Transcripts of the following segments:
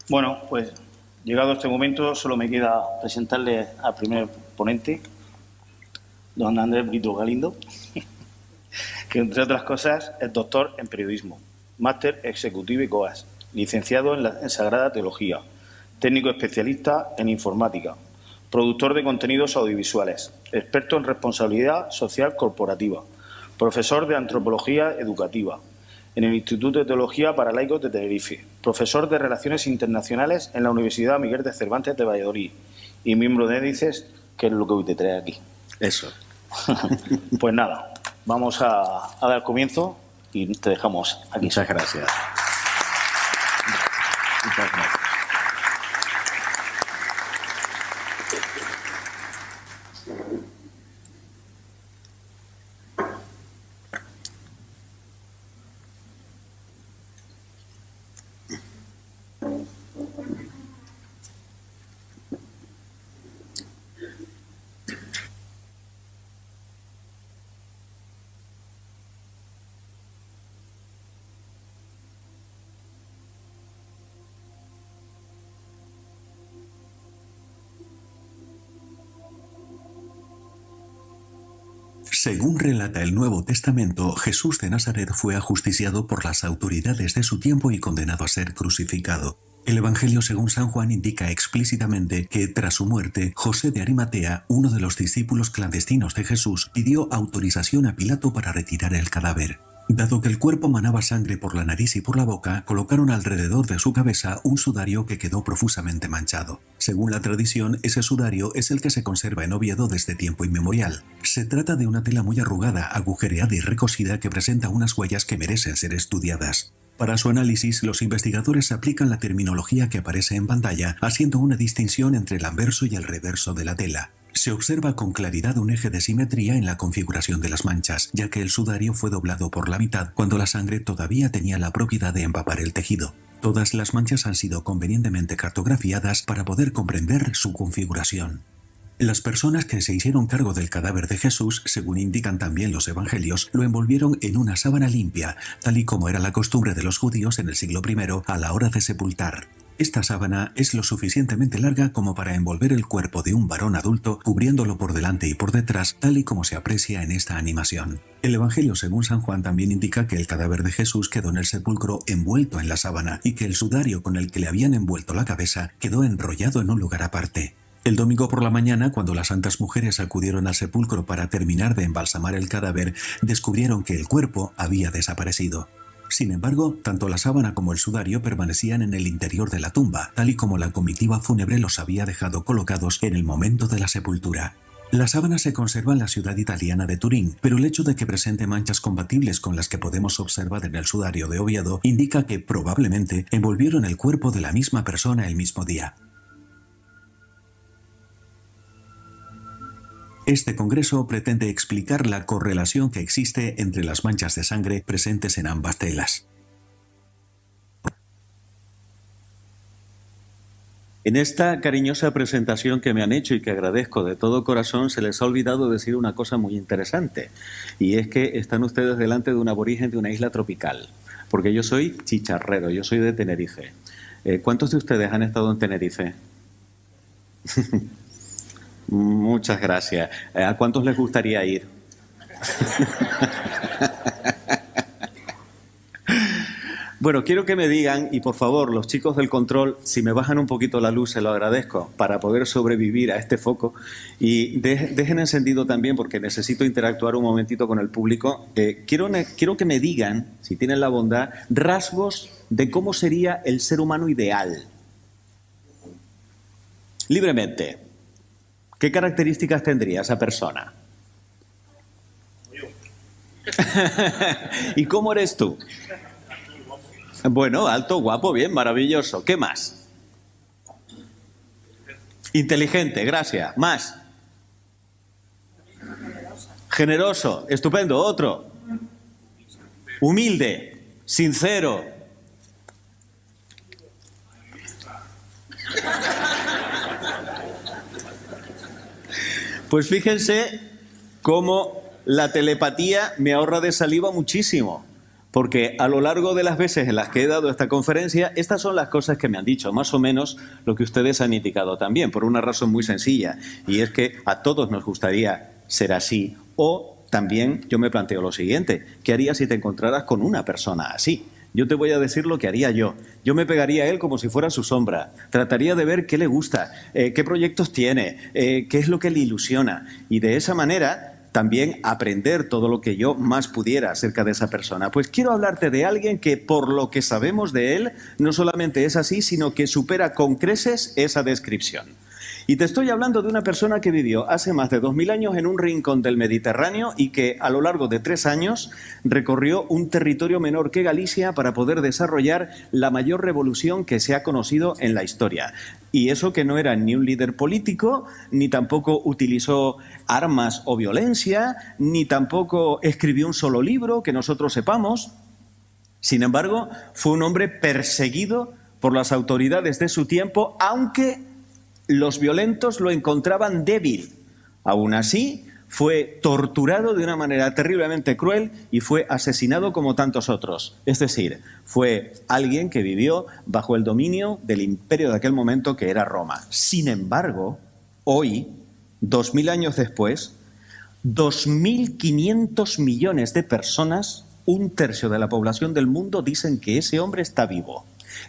Bueno, pues llegado este momento solo me queda presentarle al primer ponente, don Andrés Brito Galindo, que entre otras cosas es doctor en periodismo, máster ejecutivo y COAS, licenciado en Sagrada Teología, técnico especialista en informática, productor de contenidos audiovisuales, experto en responsabilidad social corporativa, profesor de antropología educativa en el Instituto de Teología para Laicos de Tenerife, profesor de Relaciones Internacionales en la Universidad Miguel de Cervantes de Valladolid y miembro de Édices, que es lo que hoy te trae aquí. Eso. Pues nada, vamos a dar comienzo y te dejamos aquí. Muchas gracias. Muchas gracias. Según relata el Nuevo Testamento, Jesús de Nazaret fue ajusticiado por las autoridades de su tiempo y condenado a ser crucificado. El Evangelio según San Juan indica explícitamente que, tras su muerte, José de Arimatea, uno de los discípulos clandestinos de Jesús, pidió autorización a Pilato para retirar el cadáver. Dado que el cuerpo manaba sangre por la nariz y por la boca, colocaron alrededor de su cabeza un sudario que quedó profusamente manchado. Según la tradición, ese sudario es el que se conserva en Oviedo desde tiempo inmemorial. Se trata de una tela muy arrugada, agujereada y recosida que presenta unas huellas que merecen ser estudiadas. Para su análisis, los investigadores aplican la terminología que aparece en pantalla, haciendo una distinción entre el anverso y el reverso de la tela. Se observa con claridad un eje de simetría en la configuración de las manchas, ya que el sudario fue doblado por la mitad cuando la sangre todavía tenía la propiedad de empapar el tejido. Todas las manchas han sido convenientemente cartografiadas para poder comprender su configuración. Las personas que se hicieron cargo del cadáver de Jesús, según indican también los evangelios, lo envolvieron en una sábana limpia, tal y como era la costumbre de los judíos en el siglo I a la hora de sepultar. Esta sábana es lo suficientemente larga como para envolver el cuerpo de un varón adulto, cubriéndolo por delante y por detrás, tal y como se aprecia en esta animación. El Evangelio según San Juan también indica que el cadáver de Jesús quedó en el sepulcro envuelto en la sábana y que el sudario con el que le habían envuelto la cabeza quedó enrollado en un lugar aparte. El domingo por la mañana, cuando las santas mujeres acudieron al sepulcro para terminar de embalsamar el cadáver, descubrieron que el cuerpo había desaparecido. Sin embargo, tanto la sábana como el sudario permanecían en el interior de la tumba, tal y como la comitiva fúnebre los había dejado colocados en el momento de la sepultura. La sábana se conserva en la ciudad italiana de Turín, pero el hecho de que presente manchas compatibles con las que podemos observar en el sudario de Oviedo indica que, probablemente, envolvieron el cuerpo de la misma persona el mismo día. Este congreso pretende explicar la correlación que existe entre las manchas de sangre presentes en ambas telas. En esta cariñosa presentación que me han hecho y que agradezco de todo corazón, se les ha olvidado decir una cosa muy interesante, y es que están ustedes delante de un aborigen de una isla tropical, porque yo soy chicharrero, yo soy de Tenerife. ¿Cuántos de ustedes han estado en Tenerife? Muchas gracias. ¿A cuántos les gustaría ir? Bueno, quiero que me digan, y por favor, los chicos del control, si me bajan un poquito la luz, se lo agradezco, para poder sobrevivir a este foco. Y dejen encendido también, porque necesito interactuar un momentito con el público. Quiero que me digan, si tienen la bondad, rasgos de cómo sería el ser humano ideal. Libremente. ¿Qué características tendría esa persona? ¿Y cómo eres tú? Bueno, alto, guapo, bien, maravilloso. ¿Qué más? Inteligente, gracias. ¿Más? Generoso, estupendo. Otro. Humilde, sincero. Pues fíjense cómo la telepatía me ahorra de saliva muchísimo, porque a lo largo de las veces en las que he dado esta conferencia, estas son las cosas que me han dicho, más o menos lo que ustedes han indicado también, por una razón muy sencilla, y es que a todos nos gustaría ser así. O también yo me planteo lo siguiente: ¿qué harías si te encontraras con una persona así? Yo te voy a decir lo que haría yo. Yo me pegaría a él como si fuera su sombra. Trataría de ver qué le gusta, qué proyectos tiene, qué es lo que le ilusiona. Y de esa manera también aprender todo lo que yo más pudiera acerca de esa persona. Pues quiero hablarte de alguien que, por lo que sabemos de él, no solamente es así, sino que supera con creces esa descripción. Y te estoy hablando de una persona que vivió hace más de 2000 años en un rincón del Mediterráneo y que a lo largo de 3 años recorrió un territorio menor que Galicia para poder desarrollar la mayor revolución que se ha conocido en la historia. Y eso que no era ni un líder político, ni tampoco utilizó armas o violencia, ni tampoco escribió un solo libro que nosotros sepamos. Sin embargo, fue un hombre perseguido por las autoridades de su tiempo, aunque los violentos lo encontraban débil. Aún así, fue torturado de una manera terriblemente cruel y fue asesinado como tantos otros. Es decir, fue alguien que vivió bajo el dominio del imperio de aquel momento, que era Roma. Sin embargo, hoy, 2000 años después, 2.500 millones de personas, un tercio de la población del mundo, dicen que ese hombre está vivo.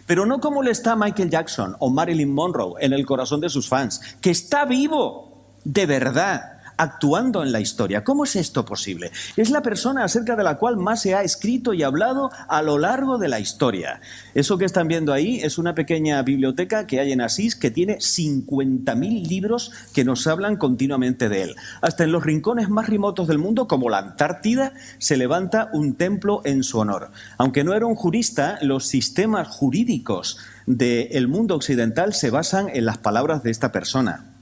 Pero no como le está Michael Jackson o Marilyn Monroe en el corazón de sus fans, que está vivo, de verdad, actuando en la historia. ¿Cómo es esto posible? Es la persona acerca de la cual más se ha escrito y hablado a lo largo de la historia. Eso que están viendo ahí es una pequeña biblioteca que hay en Asís, que tiene 50.000 libros que nos hablan continuamente de él. Hasta en los rincones más remotos del mundo, como la Antártida, se levanta un templo en su honor. Aunque no era un jurista, los sistemas jurídicos del mundo occidental se basan en las palabras de esta persona.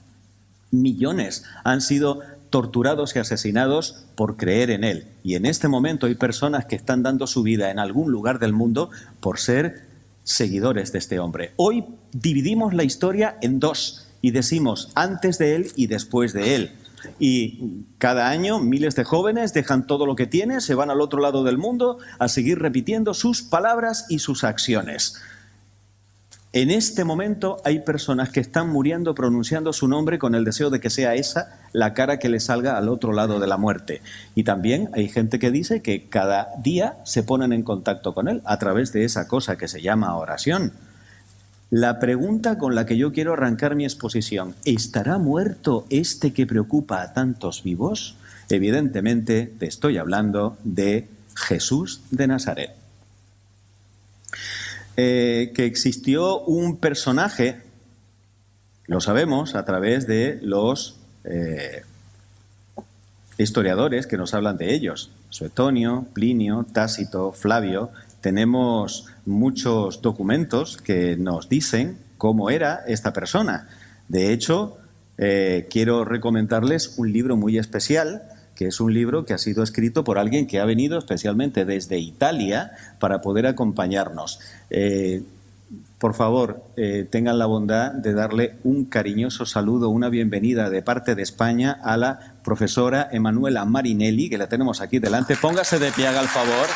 Millones han sido torturados y asesinados por creer en él. Y en este momento hay personas que están dando su vida en algún lugar del mundo por ser seguidores de este hombre. Hoy dividimos la historia en dos y decimos antes de él y después de él. Y cada año miles de jóvenes dejan todo lo que tienen, se van al otro lado del mundo a seguir repitiendo sus palabras y sus acciones. En este momento hay personas que están muriendo pronunciando su nombre con el deseo de que sea esa la cara que le salga al otro lado de la muerte. Y también hay gente que dice que cada día se ponen en contacto con él a través de esa cosa que se llama oración. La pregunta con la que yo quiero arrancar mi exposición: ¿estará muerto este que preocupa a tantos vivos? Evidentemente te estoy hablando de Jesús de Nazaret. Que existió un personaje, lo sabemos a través de los historiadores que nos hablan de ellos. Suetonio, Plinio, Tácito, Flavio. Tenemos muchos documentos que nos dicen cómo era esta persona. De hecho, quiero recomendarles un libro muy especial, que es un libro que ha sido escrito por alguien que ha venido especialmente desde Italia para poder acompañarnos. Por favor, tengan la bondad de darle un cariñoso saludo, una bienvenida de parte de España a la profesora Emanuela Marinelli, que la tenemos aquí delante. Póngase de pie, haga el favor.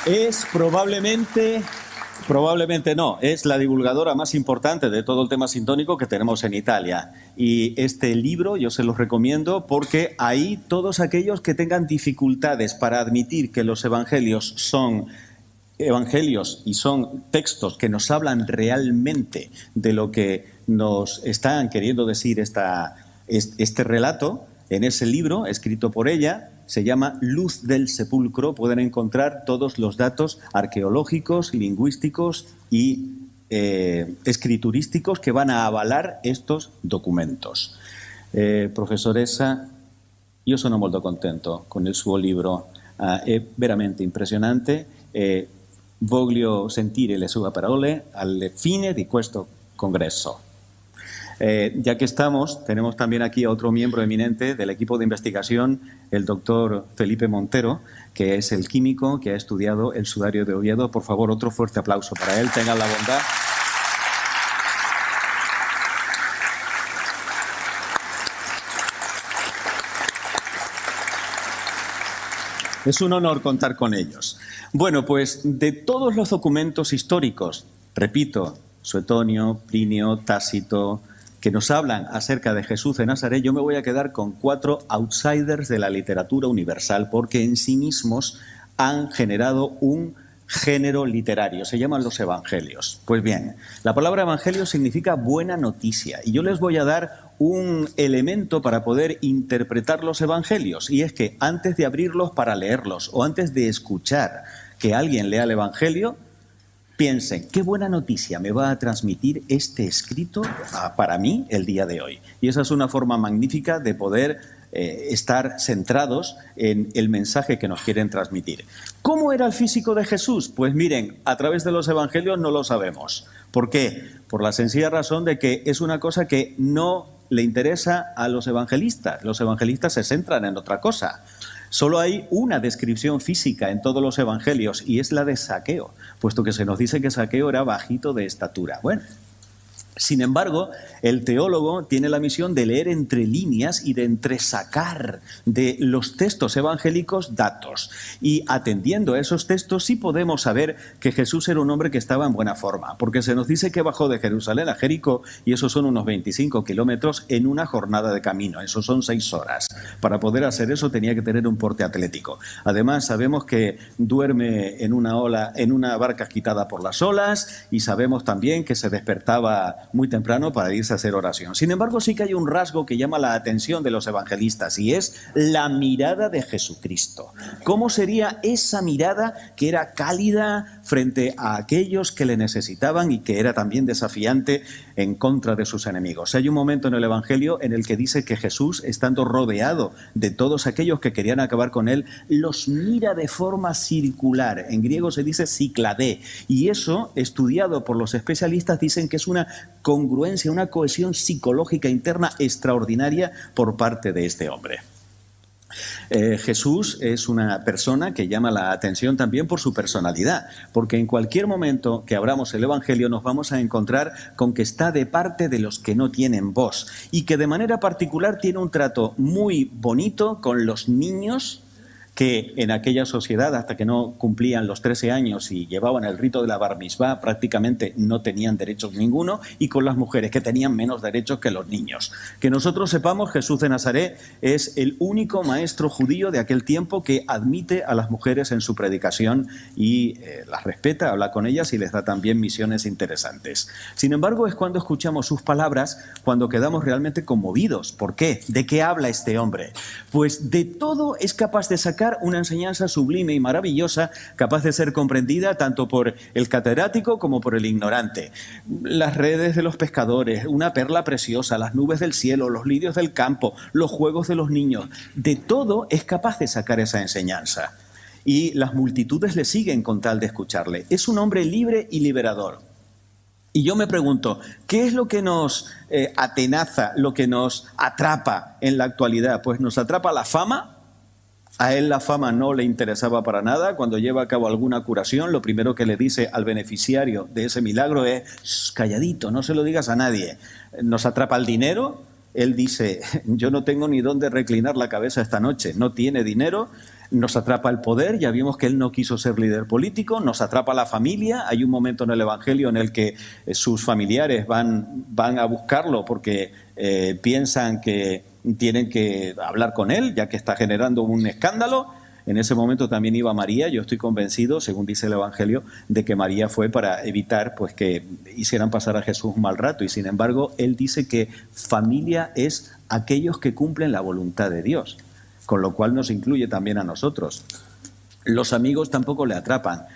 Es probablemente no, es la divulgadora más importante de todo el tema sintónico que tenemos en Italia. Y este libro yo se los recomiendo porque ahí todos aquellos que tengan dificultades para admitir que los evangelios son evangelios y son textos que nos hablan realmente de lo que nos están queriendo decir este relato, en ese libro escrito por ella, se llama Luz del Sepulcro. Pueden encontrar todos los datos arqueológicos, lingüísticos y escriturísticos que van a avalar estos documentos. Professoressa, io sono molto contento con il suo libro, è veramente impressionante. Voglio sentire le sue parole alla fine di questo congresso. Ya que estamos, tenemos también aquí a otro miembro eminente del equipo de investigación, el doctor Felipe Montero, que es el químico que ha estudiado el sudario de Oviedo. Por favor, otro fuerte aplauso para él. Tengan la bondad. Es un honor contar con ellos. Bueno, pues de todos los documentos históricos, repito, Suetonio, Plinio, Tácito, que nos hablan acerca de Jesús de Nazaret, yo me voy a quedar con 4 outsiders de la literatura universal, porque en sí mismos han generado un género literario, se llaman los evangelios. Pues bien, la palabra evangelio significa buena noticia, y yo les voy a dar un elemento para poder interpretar los evangelios, y es que antes de abrirlos para leerlos o antes de escuchar que alguien lea el evangelio, piensen, qué buena noticia me va a transmitir este escrito para mí el día de hoy. Y esa es una forma magnífica de poder estar centrados en el mensaje que nos quieren transmitir. ¿Cómo era el físico de Jesús? Pues miren, a través de los evangelios no lo sabemos. ¿Por qué? Por la sencilla razón de que es una cosa que no le interesa a los evangelistas. Los evangelistas se centran en otra cosa. Solo hay una descripción física en todos los evangelios y es la de Zaqueo, puesto que se nos dice que Zaqueo era bajito de estatura. Bueno, sin embargo, el teólogo tiene la misión de leer entre líneas y de entresacar de los textos evangélicos datos. Y atendiendo a esos textos sí podemos saber que Jesús era un hombre que estaba en buena forma, porque se nos dice que bajó de Jerusalén a Jericó y esos son unos 25 kilómetros en una jornada de camino, eso son 6 horas. Para poder hacer eso tenía que tener un porte atlético. Además sabemos que duerme en una barca agitada por las olas y sabemos también que se despertaba muy temprano para irse a hacer oración. Sin embargo, sí que hay un rasgo que llama la atención de los evangelistas y es la mirada de Jesucristo. ¿Cómo sería esa mirada que era cálida frente a aquellos que le necesitaban y que era también desafiante en contra de sus enemigos? Hay un momento en el Evangelio en el que dice que Jesús, estando rodeado de todos aquellos que querían acabar con él, los mira de forma circular. En griego se dice cicladé, y eso, estudiado por los especialistas, dicen que es una congruencia, una cohesión psicológica interna extraordinaria por parte de este hombre. Jesús es una persona que llama la atención también por su personalidad, porque en cualquier momento que abramos el Evangelio nos vamos a encontrar con que está de parte de los que no tienen voz y que de manera particular tiene un trato muy bonito con los niños que en aquella sociedad, hasta que no cumplían los 13 años y llevaban el rito de la bar mitzvá, prácticamente no tenían derechos ninguno, y con las mujeres, que tenían menos derechos que los niños. Que nosotros sepamos, Jesús de Nazaret es el único maestro judío de aquel tiempo que admite a las mujeres en su predicación y las respeta, habla con ellas y les da también misiones interesantes. Sin embargo, es cuando escuchamos sus palabras cuando quedamos realmente conmovidos. ¿Por qué? ¿De qué habla este hombre? Pues de todo es capaz de sacar una enseñanza sublime y maravillosa, capaz de ser comprendida tanto por el catedrático como por el ignorante. Las redes de los pescadores, una perla preciosa, las nubes del cielo, los lirios del campo, los juegos de los niños, de todo es capaz de sacar esa enseñanza. Y las multitudes le siguen con tal de escucharle. Es un hombre libre y liberador. Y yo me pregunto, ¿qué es lo que nos atenaza, lo que nos atrapa en la actualidad? Pues nos atrapa la fama. A él la fama no le interesaba para nada. Cuando lleva a cabo alguna curación, lo primero que le dice al beneficiario de ese milagro es: calladito, no se lo digas a nadie. Nos atrapa el dinero. Él dice: yo no tengo ni dónde reclinar la cabeza esta noche. No tiene dinero. Nos atrapa el poder, ya vimos que él no quiso ser líder político. Nos atrapa la familia. Hay un momento en el Evangelio en el que sus familiares van a buscarlo porque piensan que tienen que hablar con él, ya que está generando un escándalo. En ese momento también iba María. Yo estoy convencido, según dice el Evangelio, de que María fue para evitar pues que hicieran pasar a Jesús un mal rato. Y sin embargo, él dice que familia es aquellos que cumplen la voluntad de Dios, con lo cual nos incluye también a nosotros. Los amigos tampoco le atrapan.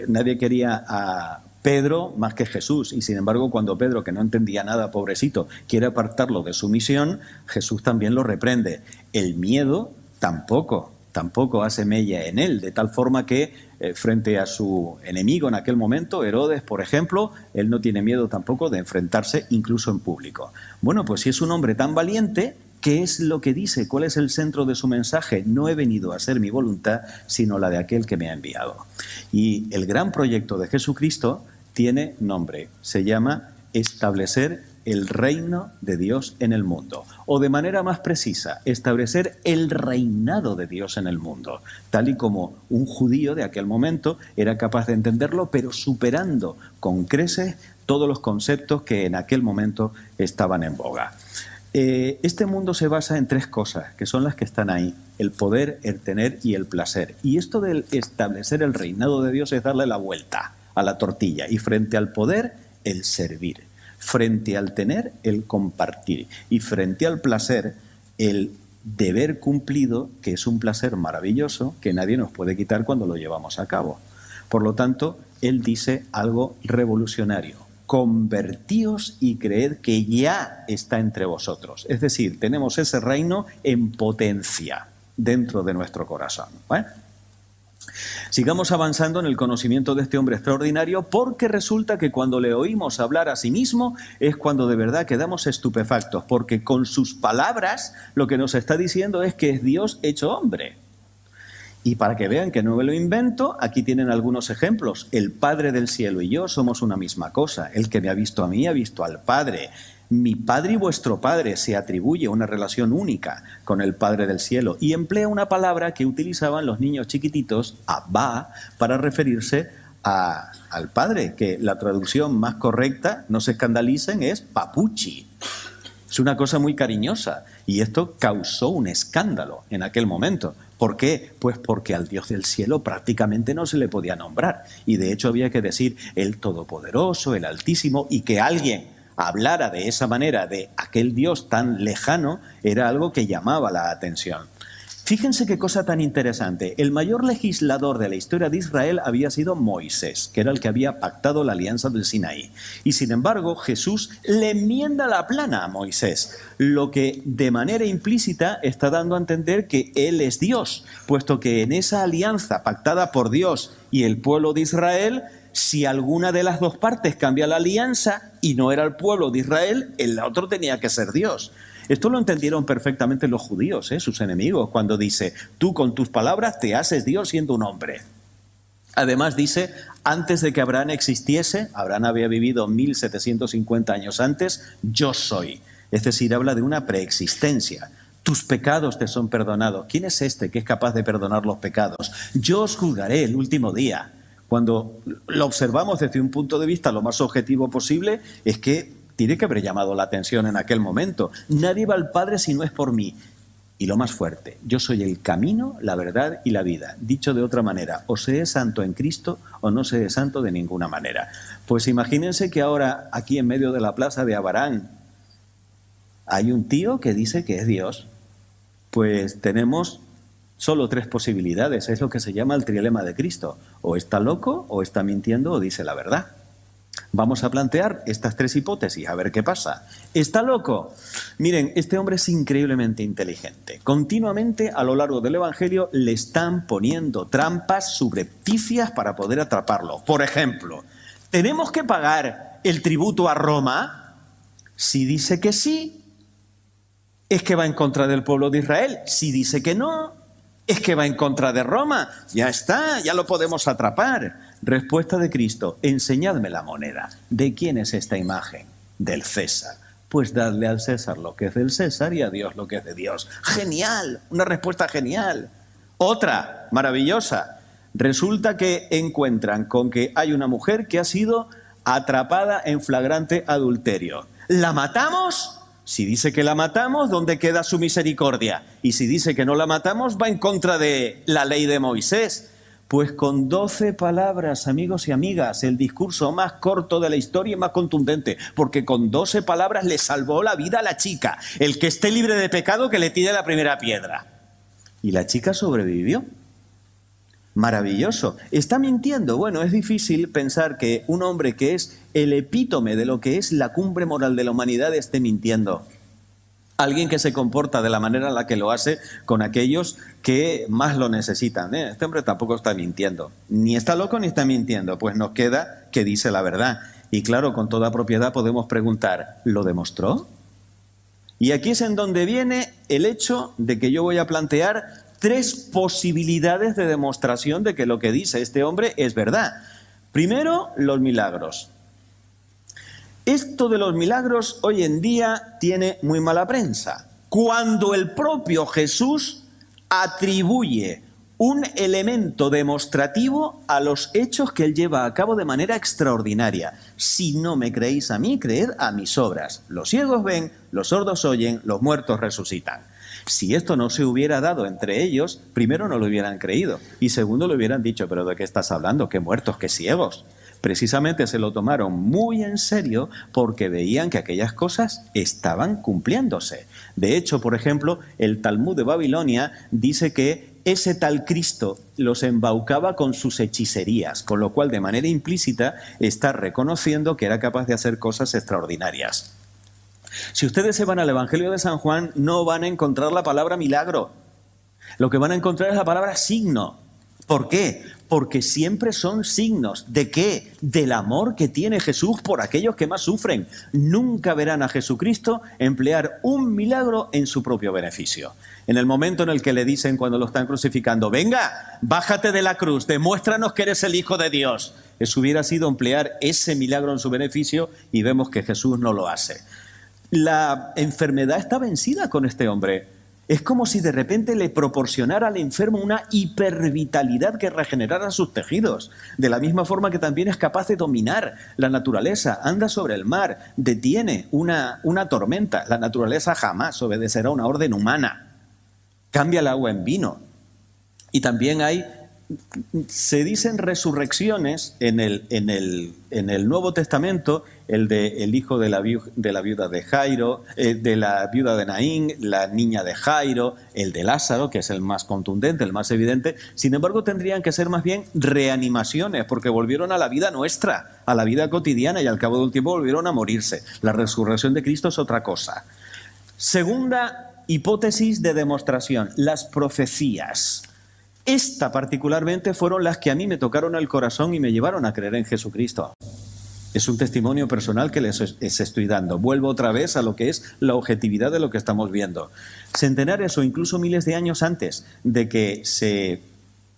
Nadie quería a Pedro más que Jesús, y sin embargo cuando Pedro, que no entendía nada, pobrecito, quiere apartarlo de su misión, Jesús también lo reprende. El miedo tampoco tampoco hace mella en él, de tal forma que frente a su enemigo en aquel momento, Herodes, por ejemplo, él no tiene miedo tampoco de enfrentarse incluso en público. Bueno, pues si es un hombre tan valiente, ¿qué es lo que dice? ¿Cuál es el centro de su mensaje? No he venido a hacer mi voluntad, sino la de aquel que me ha enviado. Y el gran proyecto de Jesucristo tiene nombre, se llama establecer el reino de Dios en el mundo, o de manera más precisa, establecer el reinado de Dios en el mundo, tal y como un judío de aquel momento era capaz de entenderlo, pero superando con creces todos los conceptos que en aquel momento estaban en boga. Este mundo se basa en tres cosas, que son las que están ahí: el poder, el tener y el placer. Y esto de establecer el reinado de Dios es darle la vuelta a la tortilla. Y frente al poder, el servir. Frente al tener, el compartir. Y frente al placer, el deber cumplido, que es un placer maravilloso que nadie nos puede quitar cuando lo llevamos a cabo. Por lo tanto, él dice algo revolucionario: convertíos y creed que ya está entre vosotros. Es decir, tenemos ese reino en potencia dentro de nuestro corazón. Sigamos avanzando en el conocimiento de este hombre extraordinario, porque resulta que cuando le oímos hablar a sí mismo es cuando de verdad quedamos estupefactos, porque con sus palabras lo que nos está diciendo es que es Dios hecho hombre. Y para que vean que no me lo invento, aquí tienen algunos ejemplos. El Padre del cielo y yo somos una misma cosa. El que me ha visto a mí ha visto al Padre. Mi Padre y vuestro Padre. Se atribuye una relación única con el Padre del cielo. Y emplea una palabra que utilizaban los niños chiquititos, Abba, para referirse al Padre, que la traducción más correcta, no se escandalicen, es papuchi. Es una cosa muy cariñosa. Y esto causó un escándalo en aquel momento. ¿Por qué? Pues porque al Dios del cielo prácticamente no se le podía nombrar. Y de hecho había que decir el Todopoderoso, el Altísimo, y que alguien hablara de esa manera de aquel Dios tan lejano era algo que llamaba la atención. Fíjense qué cosa tan interesante. El mayor legislador de la historia de Israel había sido Moisés, que era el que había pactado la alianza del Sinaí. Y sin embargo, Jesús le enmienda la plana a Moisés, lo que de manera implícita está dando a entender que Él es Dios, puesto que en esa alianza pactada por Dios y el pueblo de Israel, si alguna de las dos partes cambia la alianza y no era el pueblo de Israel, el otro tenía que ser Dios. Esto lo entendieron perfectamente los judíos, sus enemigos, cuando dice: tú con tus palabras te haces Dios siendo un hombre. Además dice, antes de que Abraham existiese, Abraham había vivido 1750 años antes, yo soy. Es decir, habla de una preexistencia. Tus pecados te son perdonados. ¿Quién es este que es capaz de perdonar los pecados? Yo os juzgaré el último día. Cuando lo observamos desde un punto de vista lo más objetivo posible, es que tiene que haber llamado la atención en aquel momento. Nadie va al Padre si no es por mí. Y lo más fuerte, yo soy el camino, la verdad y la vida. Dicho de otra manera, o se es santo en Cristo o no se es santo de ninguna manera. Pues imagínense que ahora aquí en medio de la plaza de Abarán hay un tío que dice que es Dios. Pues tenemos solo tres posibilidades. Es lo que se llama el trilema de Cristo. O está loco, o está mintiendo, o dice la verdad. Vamos a plantear estas tres hipótesis, a ver qué pasa. ¿Está loco? Miren, este hombre es increíblemente inteligente. Continuamente a lo largo del Evangelio le están poniendo trampas subrepticias para poder atraparlo. Por ejemplo, ¿tenemos que pagar el tributo a Roma? Si dice que sí, es que va en contra del pueblo de Israel. Si dice que no, es que va en contra de Roma. Ya está, ya lo podemos atrapar. Respuesta de Cristo: enseñadme la moneda. ¿De quién es esta imagen? Del César. Pues dadle al César lo que es del César y a Dios lo que es de Dios. ¡Genial! Una respuesta genial. Otra, maravillosa. Resulta que encuentran con que hay una mujer que ha sido atrapada en flagrante adulterio. ¿La matamos? Si dice que la matamos, ¿dónde queda su misericordia? Y si dice que no la matamos, va en contra de la ley de Moisés. Pues con 12 palabras, amigos y amigas, el discurso más corto de la historia y más contundente, porque con 12 palabras le salvó la vida a la chica. El que esté libre de pecado, que le tire la primera piedra. Y la chica sobrevivió. Maravilloso. ¿Está mintiendo? Bueno, es difícil pensar que un hombre que es el epítome de lo que es la cumbre moral de la humanidad esté mintiendo. Alguien que se comporta de la manera en la que lo hace con aquellos que más lo necesitan. Este hombre tampoco está mintiendo. Ni está loco ni está mintiendo. Pues nos queda que dice la verdad. Y claro, con toda propiedad podemos preguntar, ¿lo demostró? Y aquí es en donde viene el hecho de que yo voy a plantear 3 posibilidades de demostración de que lo que dice este hombre es verdad. Primero, los milagros. Esto de los milagros hoy en día tiene muy mala prensa. Cuando el propio Jesús atribuye un elemento demostrativo a los hechos que él lleva a cabo de manera extraordinaria. Si no me creéis a mí, creed a mis obras. Los ciegos ven, los sordos oyen, los muertos resucitan. Si esto no se hubiera dado entre ellos, primero no lo hubieran creído y segundo le hubieran dicho, ¿pero de qué estás hablando? ¿Qué muertos? ¿Qué ciegos? Precisamente se lo tomaron muy en serio porque veían que aquellas cosas estaban cumpliéndose. De hecho, por ejemplo, el Talmud de Babilonia dice que ese tal Cristo los embaucaba con sus hechicerías, con lo cual de manera implícita está reconociendo que era capaz de hacer cosas extraordinarias. Si ustedes se van al Evangelio de San Juan, no van a encontrar la palabra milagro. Lo que van a encontrar es la palabra signo. ¿Por qué? Porque siempre son signos. ¿De qué? Del amor que tiene Jesús por aquellos que más sufren. Nunca verán a Jesucristo emplear un milagro en su propio beneficio. En el momento en el que le dicen cuando lo están crucificando, venga, bájate de la cruz, demuéstranos que eres el Hijo de Dios. Eso hubiera sido emplear ese milagro en su beneficio y vemos que Jesús no lo hace. La enfermedad está vencida con este hombre. Es como si de repente le proporcionara al enfermo una hipervitalidad que regenerara sus tejidos. De la misma forma que también es capaz de dominar la naturaleza, anda sobre el mar, detiene una tormenta. La naturaleza jamás obedecerá una orden humana. Cambia el agua en vino. Y también se dicen resurrecciones en el Nuevo Testamento, el hijo de la viuda de Jairo, de la viuda de Naín, la niña de Jairo, el de Lázaro, que es el más contundente, el más evidente. Sin embargo, tendrían que ser más bien reanimaciones, porque volvieron a la vida nuestra, a la vida cotidiana, y al cabo de un tiempo volvieron a morirse. La resurrección de Cristo es otra cosa. Segunda hipótesis de demostración, las profecías. Esta particularmente fueron las que a mí me tocaron el corazón y me llevaron a creer en Jesucristo. Es un testimonio personal que les estoy dando. Vuelvo otra vez a lo que es la objetividad de lo que estamos viendo. Centenares o incluso miles de años antes de que se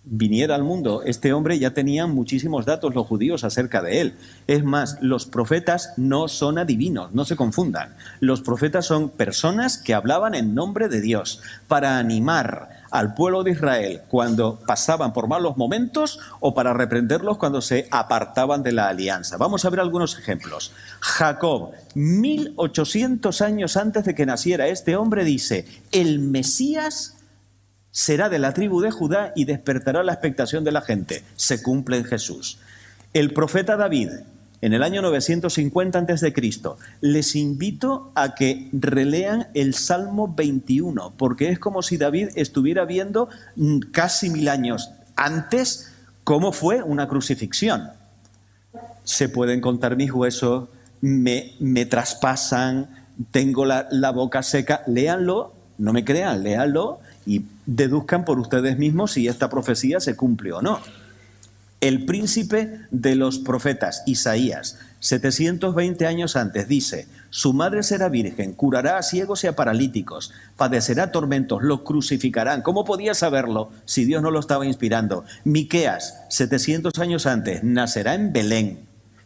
viniera al mundo este hombre, ya tenían muchísimos datos los judíos acerca de él. Es más, los profetas no son adivinos, no se confundan. Los profetas son personas que hablaban en nombre de Dios para animar al pueblo de Israel cuando pasaban por malos momentos o para reprenderlos cuando se apartaban de la alianza. Vamos a ver algunos ejemplos. Jacob, 1800 años antes de que naciera este hombre, dice: el Mesías será de la tribu de Judá y despertará la expectación de la gente. Se cumple en Jesús. El profeta David, en el año 950 a.C., les invito a que relean el Salmo 21, porque es como si David estuviera viendo casi 1000 años antes cómo fue una crucifixión. Se pueden contar mis huesos, me traspasan, tengo la boca seca. Léanlo, no me crean, léanlo y deduzcan por ustedes mismos si esta profecía se cumple o no. El príncipe de los profetas, Isaías, 720 años antes, dice: su madre será virgen, curará a ciegos y a paralíticos, padecerá tormentos, los crucificarán. ¿Cómo podía saberlo si Dios no lo estaba inspirando? Miqueas, 700 años antes, nacerá en Belén.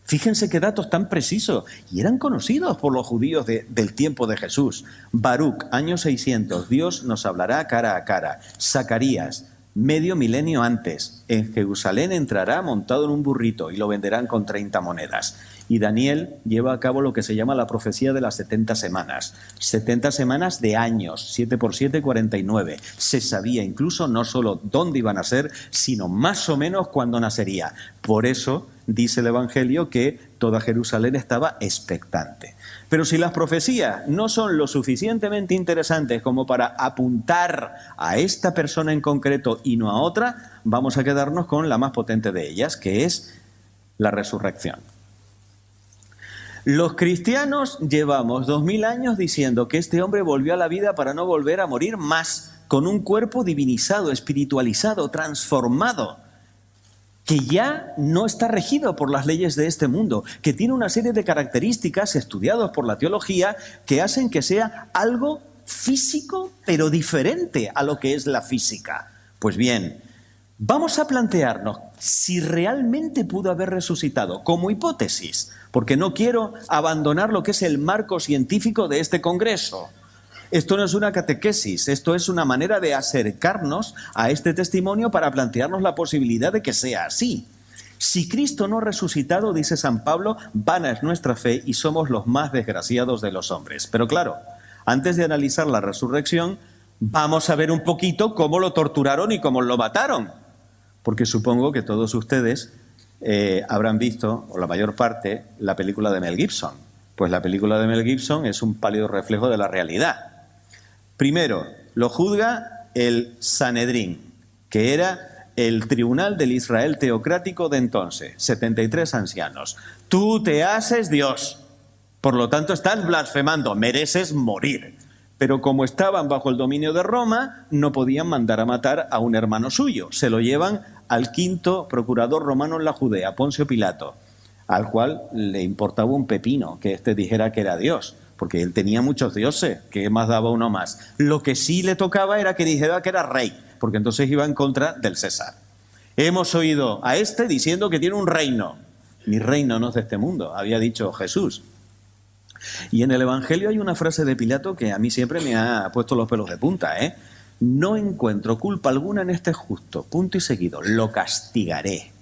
Fíjense qué datos tan precisos, y eran conocidos por los judíos del tiempo de Jesús. Baruc, año 600, Dios nos hablará cara a cara. Zacarías, medio milenio antes, en Jerusalén entrará montado en un burrito y lo venderán con 30 monedas. Y Daniel lleva a cabo lo que se llama la profecía de las 70 semanas. 70 semanas de años, 7 por 7, 49. Se sabía incluso no solo dónde iban a nacer, sino más o menos cuándo nacería. Por eso dice el Evangelio que toda Jerusalén estaba expectante. Pero si las profecías no son lo suficientemente interesantes como para apuntar a esta persona en concreto y no a otra, vamos a quedarnos con la más potente de ellas, que es la resurrección. Los cristianos llevamos 2000 años diciendo que este hombre volvió a la vida para no volver a morir más, con un cuerpo divinizado, espiritualizado, transformado, que ya no está regido por las leyes de este mundo, que tiene una serie de características estudiadas por la teología que hacen que sea algo físico, pero diferente a lo que es la física. Pues bien, vamos a plantearnos si realmente pudo haber resucitado, como hipótesis, porque no quiero abandonar lo que es el marco científico de este congreso. Esto no es una catequesis, esto es una manera de acercarnos a este testimonio para plantearnos la posibilidad de que sea así. Si Cristo no ha resucitado, dice San Pablo, vana es nuestra fe y somos los más desgraciados de los hombres. Pero claro, antes de analizar la resurrección, vamos a ver un poquito cómo lo torturaron y cómo lo mataron. Porque supongo que todos ustedes habrán visto, o la mayor parte, la película de Mel Gibson. Pues la película de Mel Gibson es un pálido reflejo de la realidad. Primero, lo juzga el Sanedrín, que era el tribunal del Israel teocrático de entonces, 73 ancianos. Tú te haces Dios, por lo tanto estás blasfemando, mereces morir. Pero como estaban bajo el dominio de Roma, no podían mandar a matar a un hermano suyo. Se lo llevan al quinto procurador romano en la Judea, Poncio Pilato, al cual le importaba un pepino que éste dijera que era Dios, porque él tenía muchos dioses, que más daba uno más. Lo que sí le tocaba era que dijera que era rey, porque entonces iba en contra del César. Hemos oído a este diciendo que tiene un reino. Mi reino no es de este mundo, había dicho Jesús. Y en el Evangelio hay una frase de Pilato que a mí siempre me ha puesto los pelos de punta, No encuentro culpa alguna en este justo, punto y seguido, lo castigaré.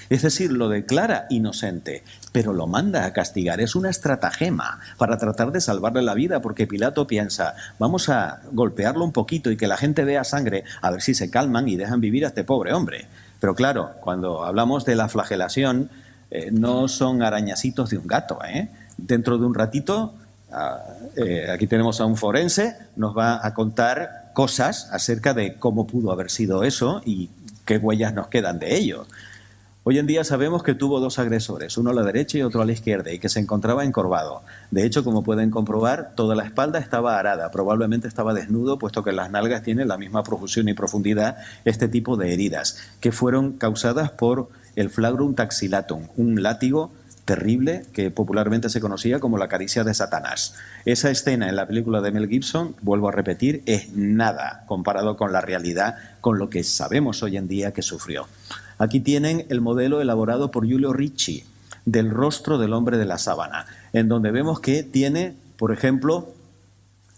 Es decir, lo declara inocente, pero lo manda a castigar. Es una estratagema para tratar de salvarle la vida, porque Pilato piensa, vamos a golpearlo un poquito y que la gente vea sangre, a ver si se calman y dejan vivir a este pobre hombre. Pero claro, cuando hablamos de la flagelación, no son arañacitos de un gato, Dentro de un ratito, aquí tenemos a un forense, nos va a contar cosas acerca de cómo pudo haber sido eso y qué huellas nos quedan de ello. Hoy en día sabemos que tuvo dos agresores, uno a la derecha y otro a la izquierda, y que se encontraba encorvado. De hecho, como pueden comprobar, toda la espalda estaba arada, probablemente estaba desnudo, puesto que las nalgas tienen la misma profusión y profundidad este tipo de heridas, que fueron causadas por el flagrum taxilatum, un látigo terrible que popularmente se conocía como la caricia de Satanás. Esa escena en la película de Mel Gibson, vuelvo a repetir, es nada comparado con la realidad, con lo que sabemos hoy en día que sufrió. Aquí tienen el modelo elaborado por Giulio Ricci del rostro del hombre de la sábana, en donde vemos que tiene, por ejemplo,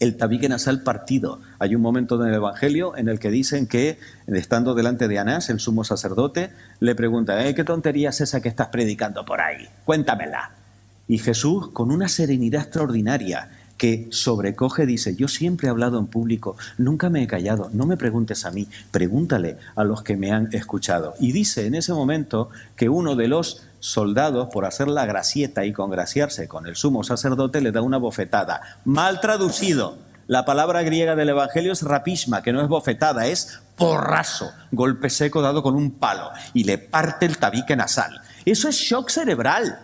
el tabique nasal partido. Hay un momento en el Evangelio en el que dicen que, estando delante de Anás, el sumo sacerdote, le pregunta, ¿qué tontería es esa que estás predicando por ahí? Cuéntamela. Y Jesús, con una serenidad extraordinaria que sobrecoge, dice, yo siempre he hablado en público, nunca me he callado, no me preguntes a mí, pregúntale a los que me han escuchado. Y dice en ese momento que uno de los soldados, por hacer la gracieta y congraciarse con el sumo sacerdote, le da una bofetada. Mal traducido. La palabra griega del Evangelio es rapisma, que no es bofetada, es porrazo, golpe seco dado con un palo, y le parte el tabique nasal. Eso es shock cerebral.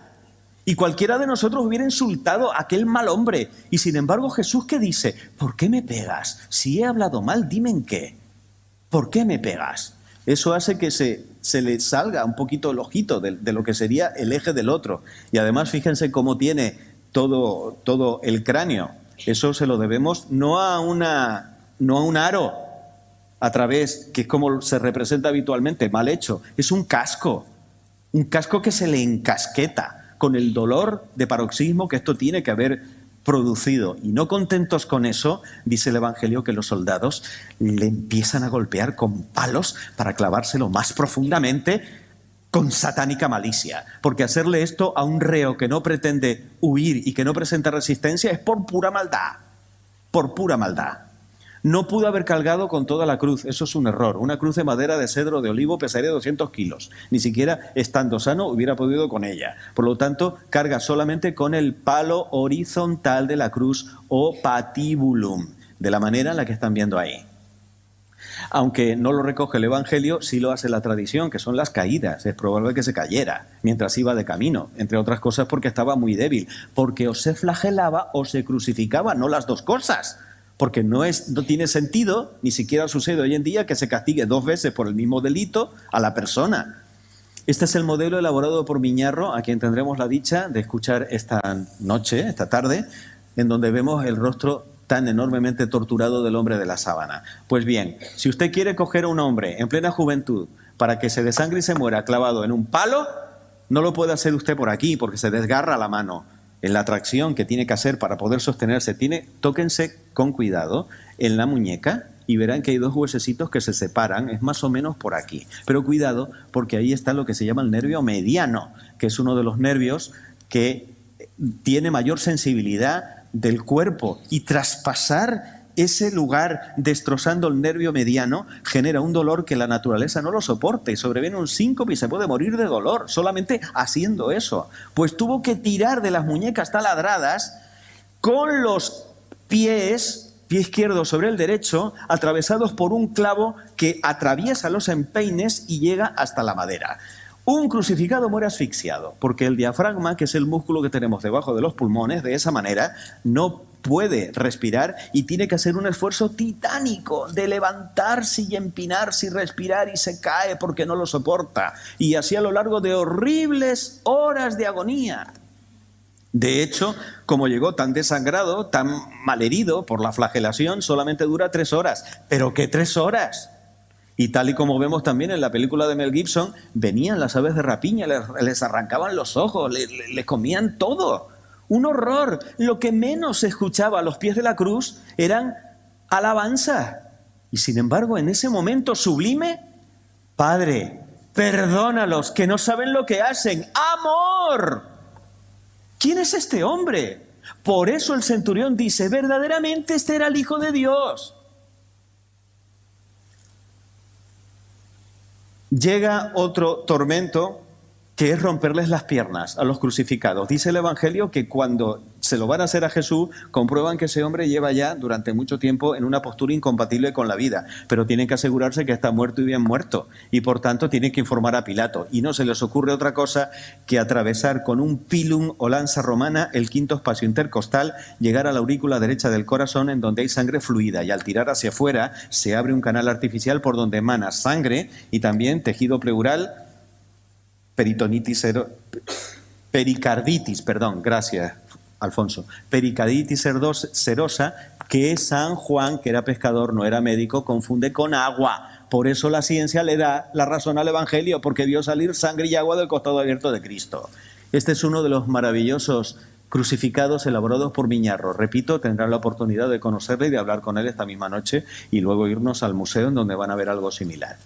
Y cualquiera de nosotros hubiera insultado a aquel mal hombre. Y sin embargo Jesús, ¿qué dice? ¿Por qué me pegas? Si he hablado mal, dime en qué. ¿Por qué me pegas? Eso hace que se le salga un poquito el ojito de lo que sería el eje del otro. Y además fíjense cómo tiene todo el cráneo. Eso se lo debemos no a un aro a través, que es como se representa habitualmente, mal hecho. Es un casco que se le encasqueta con el dolor de paroxismo que esto tiene que haber producido. Y no contentos con eso, dice el Evangelio que los soldados le empiezan a golpear con palos para clavárselo más profundamente con satánica malicia. Porque hacerle esto a un reo que no pretende huir y que no presenta resistencia es por pura maldad. Por pura maldad. No pudo haber cargado con toda la cruz, eso es un error. Una cruz de madera de cedro de olivo pesaría 200 kilos. Ni siquiera estando sano hubiera podido con ella. Por lo tanto, carga solamente con el palo horizontal de la cruz o patibulum, de la manera en la que están viendo ahí. Aunque no lo recoge el Evangelio, sí lo hace la tradición, que son las caídas. Es probable que se cayera mientras iba de camino, entre otras cosas porque estaba muy débil, porque o se flagelaba o se crucificaba, no las dos cosas. Porque no tiene sentido, ni siquiera sucede hoy en día, que se castigue 2 veces por el mismo delito a la persona. Este es el modelo elaborado por Miñarro, a quien tendremos la dicha de escuchar esta noche, esta tarde, en donde vemos el rostro tan enormemente torturado del hombre de la sábana. Pues bien, si usted quiere coger a un hombre en plena juventud para que se desangre y se muera clavado en un palo, no lo puede hacer usted por aquí, porque se desgarra la mano. En la tracción que tiene que hacer para poder sostenerse, tóquense con cuidado en la muñeca y verán que hay 2 huesecitos que se separan, es más o menos por aquí. Pero cuidado, porque ahí está lo que se llama el nervio mediano, que es uno de los nervios que tiene mayor sensibilidad del cuerpo, y traspasar ese lugar destrozando el nervio mediano genera un dolor que la naturaleza no lo soporta y sobreviene un síncope y se puede morir de dolor solamente haciendo eso. Pues tuvo que tirar de las muñecas taladradas con los pie izquierdo sobre el derecho, atravesados por un clavo que atraviesa los empeines y llega hasta la madera. Un crucificado muere asfixiado, porque el diafragma, que es el músculo que tenemos debajo de los pulmones, de esa manera no puede respirar y tiene que hacer un esfuerzo titánico de levantarse y empinarse y respirar, y se cae porque no lo soporta. Y así a lo largo de horribles horas de agonía. De hecho, como llegó tan desangrado, tan malherido por la flagelación, solamente dura 3 horas. ¿Pero qué 3 horas? Y tal y como vemos también en la película de Mel Gibson, venían las aves de rapiña, les arrancaban los ojos, les comían todo. Un horror. Lo que menos se escuchaba a los pies de la cruz eran alabanzas. Y sin embargo, en ese momento sublime, Padre, perdónalos, que no saben lo que hacen. ¡Amor! ¿Quién es este hombre? Por eso el centurión dice, verdaderamente este era el Hijo de Dios. Llega otro tormento, que es romperles las piernas a los crucificados. Dice el Evangelio que cuando se lo van a hacer a Jesús, comprueban que ese hombre lleva ya durante mucho tiempo en una postura incompatible con la vida, pero tienen que asegurarse que está muerto y bien muerto, y por tanto tienen que informar a Pilato, y no se les ocurre otra cosa que atravesar con un pilum o lanza romana el 5º espacio intercostal, llegar a la aurícula derecha del corazón, en donde hay sangre fluida, y al tirar hacia afuera se abre un canal artificial por donde emana sangre y también tejido pleural, pericarditis, gracias Alfonso, pericarditis serosa, que San Juan, que era pescador, no era médico, confunde con agua. Por eso la ciencia le da la razón al Evangelio, porque vio salir sangre y agua del costado abierto de Cristo. Este es uno de los maravillosos crucificados elaborados por Miñarro. Repito, tendrán la oportunidad de conocerle y de hablar con él esta misma noche y luego irnos al museo en donde van a ver algo similar.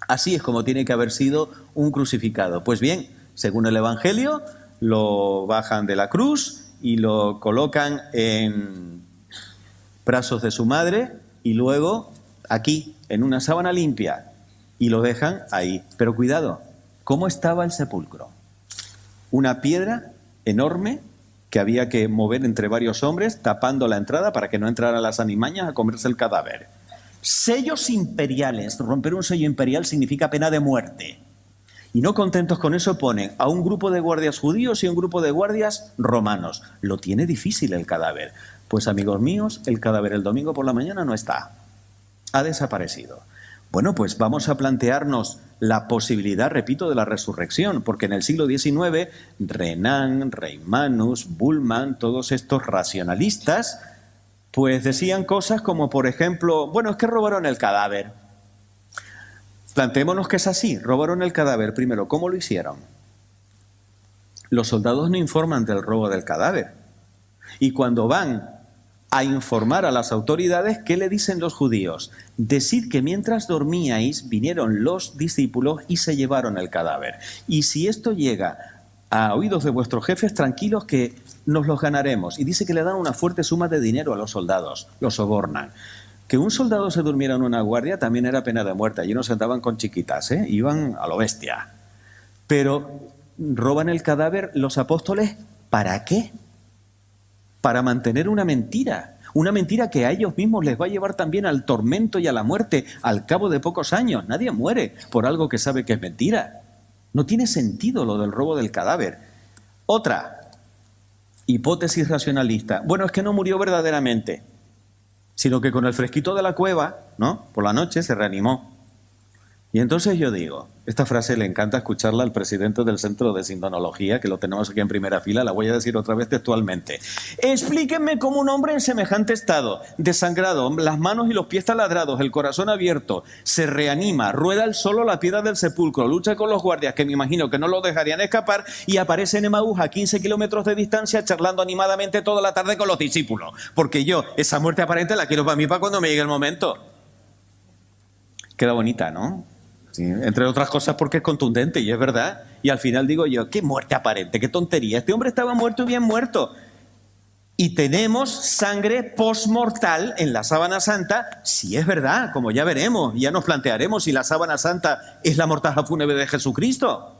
Así es como tiene que haber sido un crucificado. Pues bien, según el Evangelio, lo bajan de la cruz y lo colocan en brazos de su madre y luego aquí, en una sábana limpia, y lo dejan ahí. Pero cuidado, ¿cómo estaba el sepulcro? Una piedra enorme que había que mover entre varios hombres, tapando la entrada para que no entraran las animañas a comerse el cadáver. Sellos imperiales. Romper un sello imperial significa pena de muerte. Y no contentos con eso ponen a un grupo de guardias judíos y un grupo de guardias romanos. Lo tiene difícil el cadáver. Pues amigos míos, el cadáver el domingo por la mañana no está. Ha desaparecido. Bueno, pues vamos a plantearnos la posibilidad, repito, de la resurrección, porque en el siglo XIX, Renan, Reimanus, Bullmann, todos estos racionalistas, pues decían cosas como, por ejemplo, bueno, es que robaron el cadáver. Planteémonos que es así, robaron el cadáver. Primero, ¿cómo lo hicieron? Los soldados no informan del robo del cadáver. Y cuando van a informar a las autoridades, ¿qué le dicen los judíos? Decid que mientras dormíais vinieron los discípulos y se llevaron el cadáver. Y si esto llega a oídos de vuestros jefes, tranquilos que nos los ganaremos. Y dice que le dan una fuerte suma de dinero a los soldados, los sobornan. Que un soldado se durmiera en una guardia también era pena de muerte. Allí no se andaban con chiquitas, iban a lo bestia. Pero roban el cadáver los apóstoles, ¿para qué? Para mantener una mentira. Una mentira que a ellos mismos les va a llevar también al tormento y a la muerte al cabo de pocos años. Nadie muere por algo que sabe que es mentira. No tiene sentido lo del robo del cadáver. Otra hipótesis racionalista. Bueno, es que no murió verdaderamente, sino que con el fresquito de la cueva, ¿no?, por la noche se reanimó. Y entonces yo digo, esta frase le encanta escucharla al presidente del Centro de Sindonología, que lo tenemos aquí en primera fila, la voy a decir otra vez textualmente. Explíquenme cómo un hombre en semejante estado, desangrado, las manos y los pies taladrados, el corazón abierto, se reanima, rueda el solo la piedra del sepulcro, lucha con los guardias, que me imagino que no lo dejarían escapar, y aparece en Emaús a 15 kilómetros de distancia charlando animadamente toda la tarde con los discípulos. Porque yo, esa muerte aparente la quiero para mí, para cuando me llegue el momento. Queda bonita, ¿no? Sí, entre otras cosas porque es contundente y es verdad. Y al final digo yo, qué muerte aparente, qué tontería. Este hombre estaba muerto y bien muerto. Y tenemos sangre postmortal en la sábana santa, si es verdad, como ya veremos. Ya nos plantearemos si la sábana santa es la mortaja fúnebre de Jesucristo.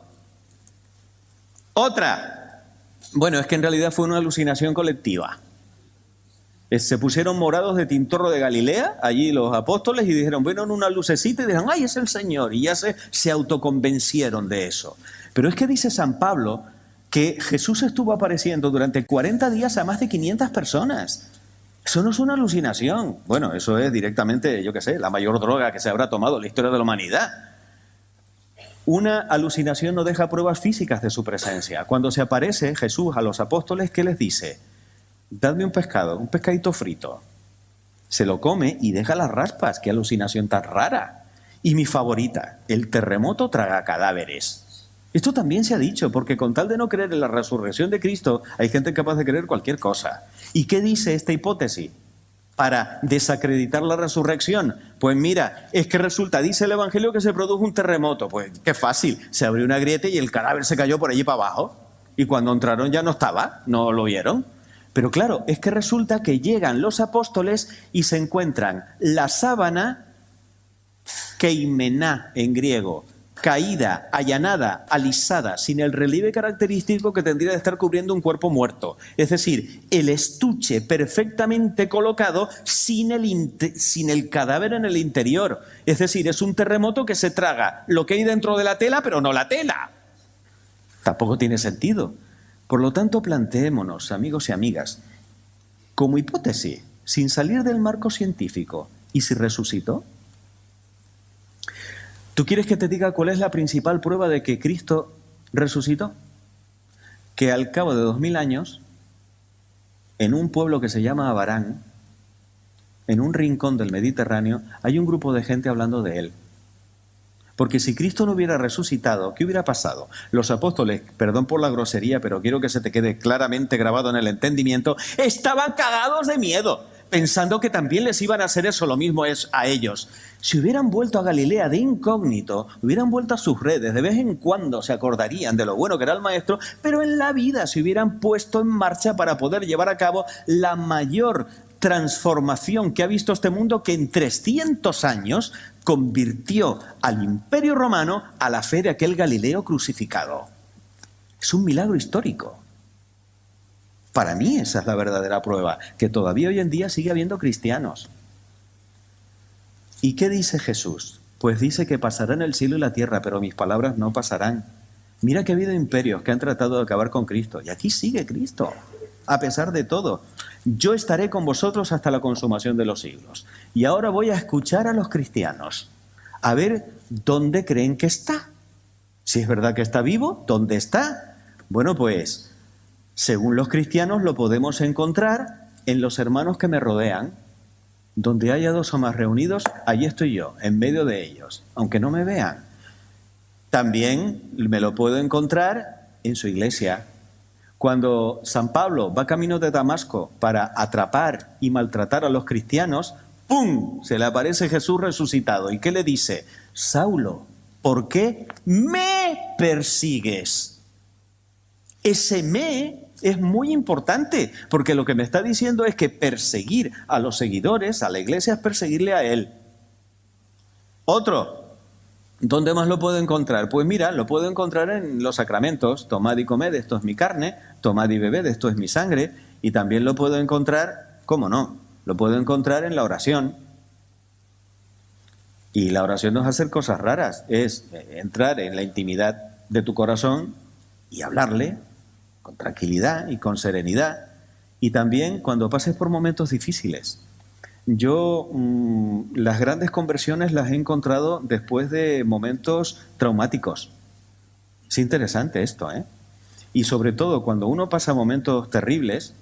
Otra. Bueno, es que en realidad fue una alucinación colectiva. Se pusieron morados de Tintorro de Galilea, allí los apóstoles, y dijeron, bueno, en una lucecita, y dijeron, ¡ay, es el Señor! Y ya se autoconvencieron de eso. Pero es que dice San Pablo que Jesús estuvo apareciendo durante 40 días a más de 500 personas. Eso no es una alucinación. Bueno, eso es directamente, yo qué sé, la mayor droga que se habrá tomado en la historia de la humanidad. Una alucinación no deja pruebas físicas de su presencia. Cuando se aparece Jesús a los apóstoles, ¿qué les dice? Dadme un pescado, un pescadito frito. Se lo come y deja las raspas. ¡Qué alucinación tan rara! Y mi favorita, el terremoto traga cadáveres. Esto también se ha dicho, porque con tal de no creer en la resurrección de Cristo, hay gente capaz de creer cualquier cosa. ¿Y qué dice esta hipótesis para desacreditar la resurrección? Pues mira, es que resulta, dice el Evangelio, que se produjo un terremoto. Pues qué fácil, se abrió una grieta y el cadáver se cayó por allí para abajo. Y cuando entraron ya no estaba, no lo vieron. Pero claro, es que resulta que llegan los apóstoles y se encuentran la sábana, keimená en griego, caída, allanada, alisada, sin el relieve característico que tendría de estar cubriendo un cuerpo muerto. Es decir, el estuche perfectamente colocado sin el cadáver en el interior. Es decir, es un terremoto que se traga lo que hay dentro de la tela, pero no la tela. Tampoco tiene sentido. Por lo tanto, planteémonos, amigos y amigas, como hipótesis, sin salir del marco científico, ¿y si resucitó? ¿Tú quieres que te diga cuál es la principal prueba de que Cristo resucitó? Que al cabo de 2000 años, en un pueblo que se llama Abarán, en un rincón del Mediterráneo, hay un grupo de gente hablando de él. Porque si Cristo no hubiera resucitado, ¿qué hubiera pasado? Los apóstoles, perdón por la grosería, pero quiero que se te quede claramente grabado en el entendimiento, estaban cagados de miedo, pensando que también les iban a hacer eso, lo mismo es a ellos. Si hubieran vuelto a Galilea de incógnito, hubieran vuelto a sus redes, de vez en cuando se acordarían de lo bueno que era el maestro, pero en la vida se hubieran puesto en marcha para poder llevar a cabo la mayor transformación que ha visto este mundo, que en 300 años convirtió al Imperio Romano a la fe de aquel Galileo crucificado. Es un milagro histórico. Para mí esa es la verdadera prueba, que todavía hoy en día sigue habiendo cristianos. ¿Y qué dice Jesús? Pues dice que pasarán el cielo y la tierra, pero mis palabras no pasarán. Mira que ha habido imperios que han tratado de acabar con Cristo, y aquí sigue Cristo, a pesar de todo. Yo estaré con vosotros hasta la consumación de los siglos. Y ahora voy a escuchar a los cristianos, a ver dónde creen que está. Si es verdad que está vivo, ¿dónde está? Bueno, pues, según los cristianos lo podemos encontrar en los hermanos que me rodean. Donde haya dos o más reunidos, allí estoy yo, en medio de ellos, aunque no me vean. También me lo puedo encontrar en su iglesia. Cuando San Pablo va camino de Damasco para atrapar y maltratar a los cristianos, ¡pum!, se le aparece Jesús resucitado. ¿Y qué le dice? Saulo, ¿por qué me persigues? Ese me es muy importante, porque lo que me está diciendo es que perseguir a los seguidores, a la iglesia, es perseguirle a él. Otro. ¿Dónde más lo puedo encontrar? Pues mira, lo puedo encontrar en los sacramentos. Tomad y comed, esto es mi carne. Tomad y bebed, esto es mi sangre. Y también lo puedo encontrar, ¿cómo no?, lo puedo encontrar en la oración. Y la oración no es hacer cosas raras, es entrar en la intimidad de tu corazón y hablarle con tranquilidad y con serenidad. Y también cuando pases por momentos difíciles. Yo las grandes conversiones las he encontrado después de momentos traumáticos. Es interesante esto, ¿eh? Y sobre todo cuando uno pasa momentos terribles,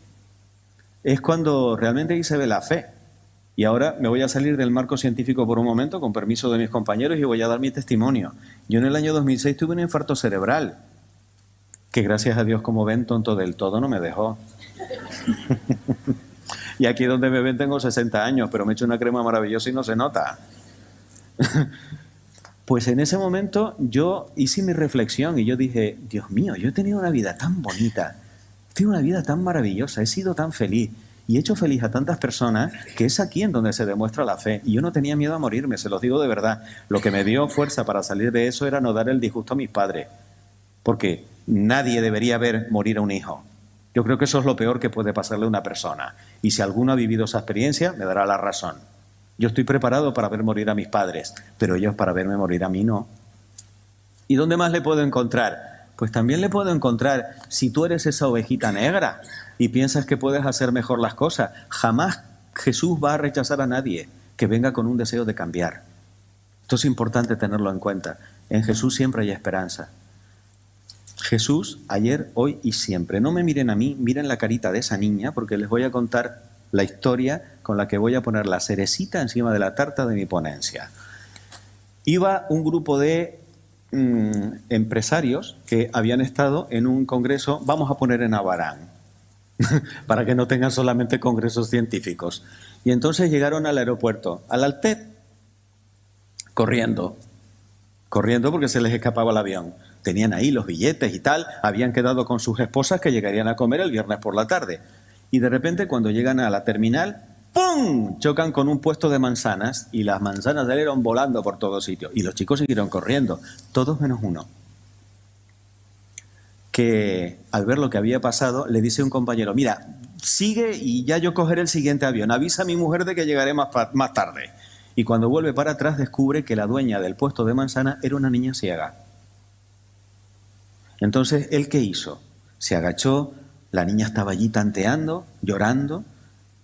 es cuando realmente ahí se ve la fe. Y ahora me voy a salir del marco científico por un momento, con permiso de mis compañeros, y voy a dar mi testimonio. Yo en el año 2006 tuve un infarto cerebral, que gracias a Dios, como ven, tonto del todo no me dejó. Y aquí donde me ven tengo 60 años, pero me he hecho una crema maravillosa y no se nota. Pues en ese momento yo hice mi reflexión y yo dije, Dios mío, yo he tenido una vida tan bonita, he tenido una vida tan maravillosa, he sido tan feliz y he hecho feliz a tantas personas que es aquí en donde se demuestra la fe. Y yo no tenía miedo a morirme, se los digo de verdad. Lo que me dio fuerza para salir de eso era no dar el disgusto a mis padres, porque nadie debería ver morir a un hijo. Yo creo que eso es lo peor que puede pasarle a una persona. Y si alguno ha vivido esa experiencia, me dará la razón. Yo estoy preparado para ver morir a mis padres, pero ellos para verme morir a mí no. ¿Y dónde más le puedo encontrar? Pues también le puedo encontrar si tú eres esa ovejita negra y piensas que puedes hacer mejor las cosas. Jamás Jesús va a rechazar a nadie que venga con un deseo de cambiar. Esto es importante tenerlo en cuenta. En Jesús siempre hay esperanza. Jesús, ayer, hoy y siempre. No me miren a mí, miren la carita de esa niña, porque les voy a contar la historia con la que voy a poner la cerecita encima de la tarta de mi ponencia. Iba un grupo de empresarios que habían estado en un congreso, vamos a poner en Abarán, para que no tengan solamente congresos científicos. Y entonces llegaron al aeropuerto, al Altet, corriendo porque se les escapaba el avión. Tenían ahí los billetes y tal, habían quedado con sus esposas que llegarían a comer el viernes por la tarde. Y de repente cuando llegan a la terminal, ¡pum!, chocan con un puesto de manzanas y las manzanas salieron volando por todos sitios. Y los chicos siguieron corriendo, todos menos uno, que al ver lo que había pasado le dice a un compañero, mira, sigue y ya yo cogeré el siguiente avión, avisa a mi mujer de que llegaré más tarde. Y cuando vuelve para atrás descubre que la dueña del puesto de manzana era una niña ciega. Entonces, ¿él qué hizo? Se agachó, la niña estaba allí tanteando, llorando,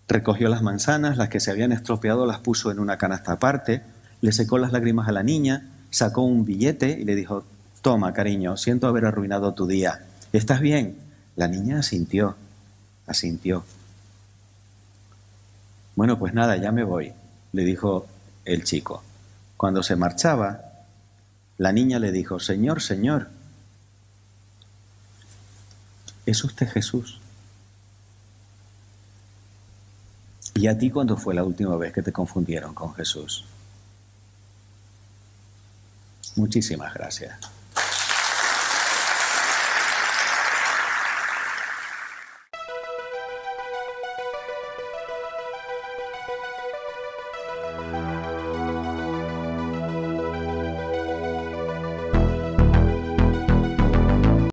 recogió las manzanas, las que se habían estropeado las puso en una canasta aparte, le secó las lágrimas a la niña, sacó un billete y le dijo, toma, cariño, siento haber arruinado tu día. ¿Estás bien? La niña asintió. Bueno, pues nada, ya me voy, le dijo el chico. Cuando se marchaba, la niña le dijo, Señor, Señor, ¿es usted Jesús? ¿Y a ti cuándo fue la última vez que te confundieron con Jesús? Muchísimas gracias.